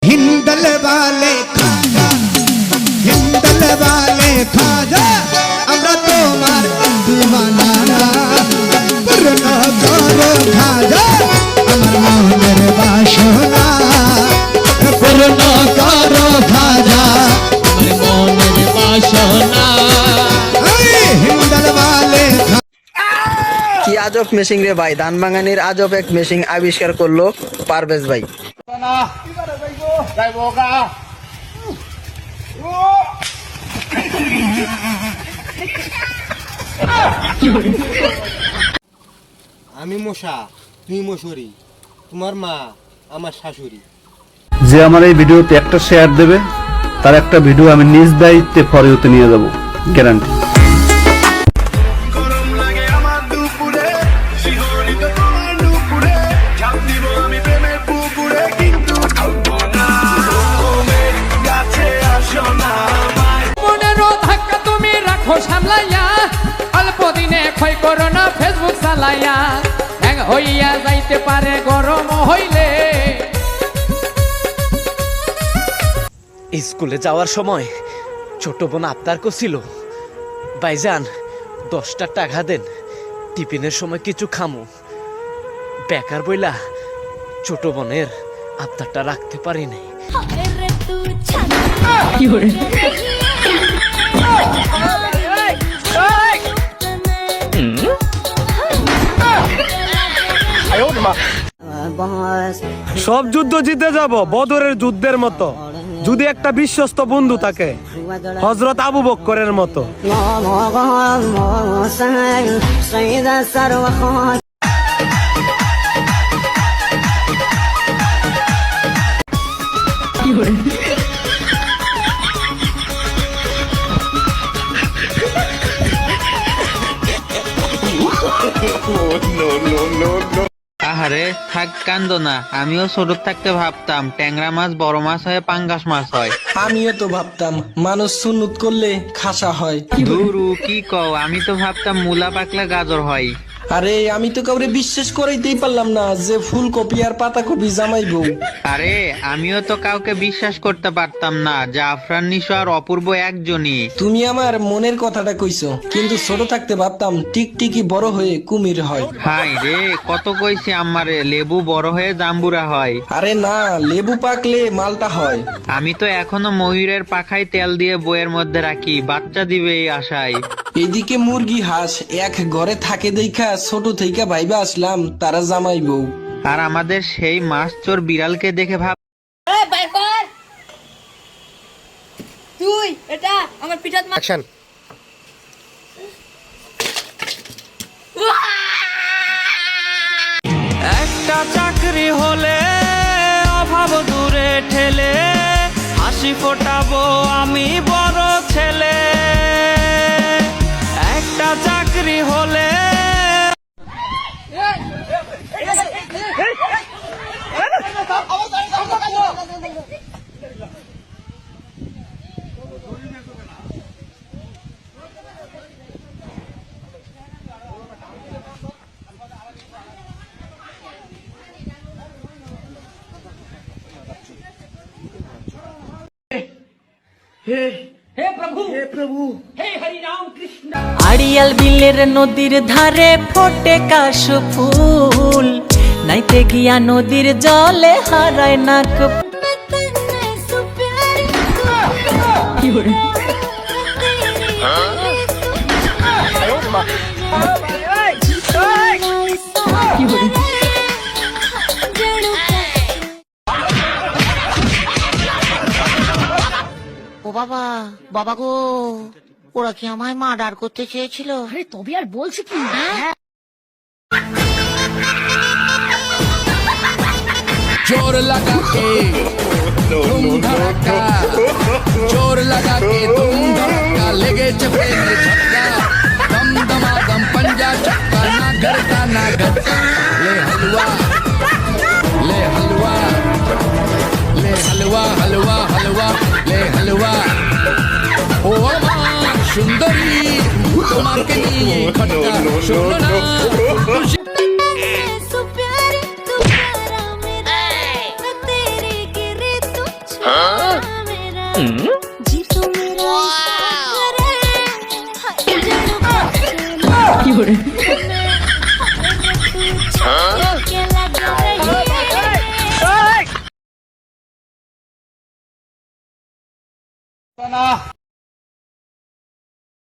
हिंदल वाले खाजा हिंदल वाले खाजा আমরা তোমার দিওয়ানা পূর্ণ করো খাজা আমার মনের বাসনা পূর্ণ করো খাজা আমার মনের বাসনা হিंदल वाले কি আজব মেশিং রে ভাই, ধান ভাঙানির আজব এক মেশিং আবিষ্কার করলো পারভেজ ভাই। আমি মশা, তুই মশুরি, তোমার মা আমার শাশুড়ি। যে আমার এই ভিডিওতে একটা শেয়ার দেবে তার একটা ভিডিও আমি নিজ দায়িত্বে ফরিওতে নিয়ে যাব, গ্যারান্টি। সামলাইয়া অল্প দিনে ক্ষয় করো না ফেসবুক চালাইয়া হ্যাং হইয়া যাইতে পারে গরম হইলে। স্কুলে যাওয়ার সময় ছোট বোন আবদার করছিল, ভাইজান 10টা টাকা দেন, টিফিনের সময় কিছু খামু। বেকার বইলা ছোট বোনের আবদারটা রাখতে পারি নাই। সব যুদ্ধ জিতে যাব বদরের যুদ্ধের মতো, যদি একটা বিশ্বস্ত বন্ধু থাকে হযরত আবু বকরের মতো। আহারে থাক, কান্দো না। আমিও ছোট থাকতে ভাবতাম ট্যাংরা মাছ বড় মাছ হয়, পাঙ্গাস মাছ হয়। আমিও তো ভাবতাম মানুষ সুন্নত করলে খাসা হয়। ধুরু কি কও, আমি তো ভাবতাম মূলা পাকলে গাজর হয়। আরে আমি তো কাউরে বিশ্বাস করাইতেই পারলাম না যে ফুলকপি আর পাতাকপি জামাইবো। আরে আমিও তো কাউকে বিশ্বাস করতে পারতাম না, জাফরান নিশো আর অপূর্ব একজনই। তুমি আমার মনের কথাটা কইছো, কিন্তু ছোট থাকতে ভাবতাম টিকটিকি বড় হয়ে কুমির হয়। হাই রে, কত কইছি আমারে লেবু বড় হয়ে জাম্বুরা হয়। আরে না, লেবু পাকলে মালটা হয়। আমি তো এখনো ময়ূরের পাখায় তেল দিয়ে বইয়ের মধ্যে রাখি, বাচ্চা দিবে এই আশায়। এদিকে মুরগি হাঁস এক ঘরে থাকে দেখা ছোট থেকে ভাইবা আসলাম তারা জামাইবো। আর আমাদের সেই মাছ চোর বিড়ালকে দেখে ভাব তুই এটা আমার পিঠাত অ্যাকশন। একটা চাকরি হলে অভাব দূরে ঠেলে হাসি ফোটাবো আমি বড় ছেলে। একটা চাকরি হলে আড়িয়াল বিলের নদীর ধারে ফোটে কাশ ফুল, নাইতে গিয়া নদীর জলে হারায় নাক। ও বাবা, বাবা গো, ওরা কি আমায় মার্ডার করতে চেয়েছিল? আরে তবে আর বলছি কি, जोर लगा के तुम धड़का, जोर लगा के तुम धड़का, लेगे चपे में झटका, दम दमा दम पंजा चक्का, ना घर का ना घर। ले हलवा ले हलवा ले हलवा हलवा हलवा ले हलवा। ও আমার সুন্দরী তোমাকে নিয়ে খটকা, শোনো না কি